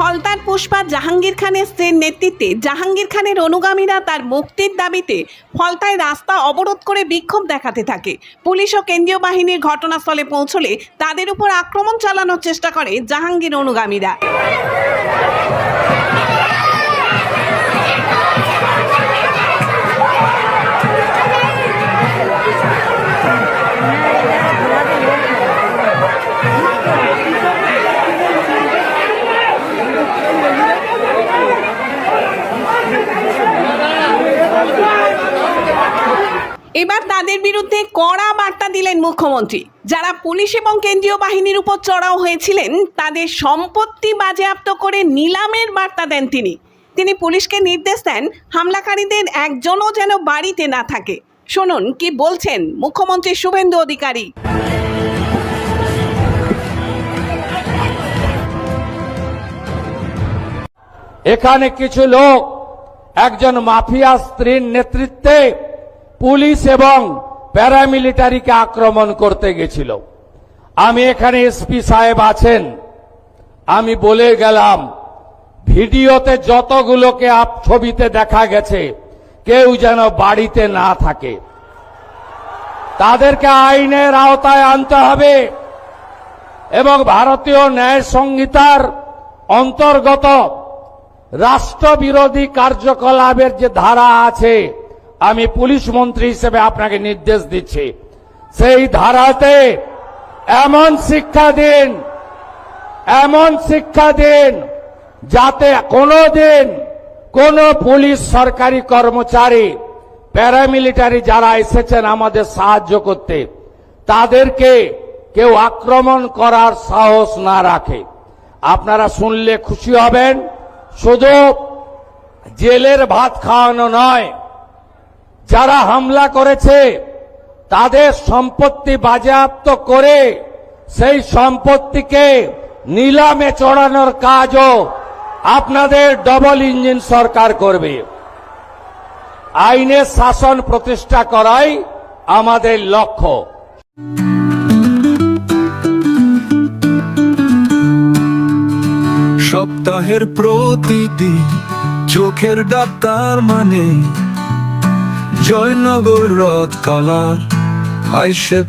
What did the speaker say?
হলতার পুষ্পা জাহাঙ্গীর খানের স্ত্রীর নেতৃত্বে জাহাঙ্গীর খানের অনুগামীরা তার মুক্তির দাবিতে ফলতায় রাস্তা অবরোধ করে বিক্ষোভ দেখাতে থাকে। পুলিশ ও কেন্দ্রীয় বাহিনীর ঘটনাস্থলে পৌঁছলে তাদের উপর আক্রমণ চালানোর চেষ্টা করে জাহাঙ্গীর অনুগামীরা। এবার তাদের বিরুদ্ধে কড়া বার্তা দিলেন মুখ্যমন্ত্রী। যারা পুলিশ এবং কেন্দ্রীয় বাহিনীর উপর চড়াও হয়েছিলেন তাদের সম্পত্তি বাজেয়াপ্ত করে নিলামের বার্তা দেন তিনি পুলিশকে নির্দেশ দেন হামলাকারীদের একজনও যেন বাড়িতে না থাকে। শুনুন কি বলছেন মুখ্যমন্ত্রী শুভেন্দু অধিকারী। এখানে কিছু লোক একজন মাফিয়া স্ত্রীর নেতৃত্বে পুলিশ এবং প্যারামিলিটারিকে আক্রমণ করতে গেছিল। আমি এখানে এসপি সাহেব আছেন, আমি বলে গেলাম ভিডিওতে যতগুলোকে ছবিতে দেখা গেছে কেউ যেন বাড়িতে না থাকে, তাদেরকে আইনের আওতায় আনতে হবে এবং ভারতীয় ন্যায় সংহিতার অন্তর্গত রাষ্ট্রবিরোধী কার্যকলাপের যে ধারা আছে, আমি পুলিশ মন্ত্রী হিসেবে আপনাকে নির্দেশ দিচ্ছি সেই ধারাতে এমন শিক্ষা দিন যাতে কোনোদিন কোন পুলিশ সরকারি কর্মচারী প্যারামিলিটারি যারা এসেছেন আমাদের সাহায্য করতে তাদেরকে কেউ আক্রমণ করার সাহস না রাখে। আপনারা শুনলে খুশি হবেন, শুধু জেলের ভাত খাওয়ানো নয়, যারা হামলা করেছে তাদের সম্পত্তি বাজেয়াপ্ত করে সেই সম্পত্তিকে নিলামে চড়ানোর কাজও আপনাদের ডবল ইঞ্জিন সরকার করবে। আইনের শাসন প্রতিষ্ঠা করাই আমাদের লক্ষ্য। সপ্তাহের প্রতিদিন চোখের ডাক্তার মানে জয়নগর রথ কলার আইশেপ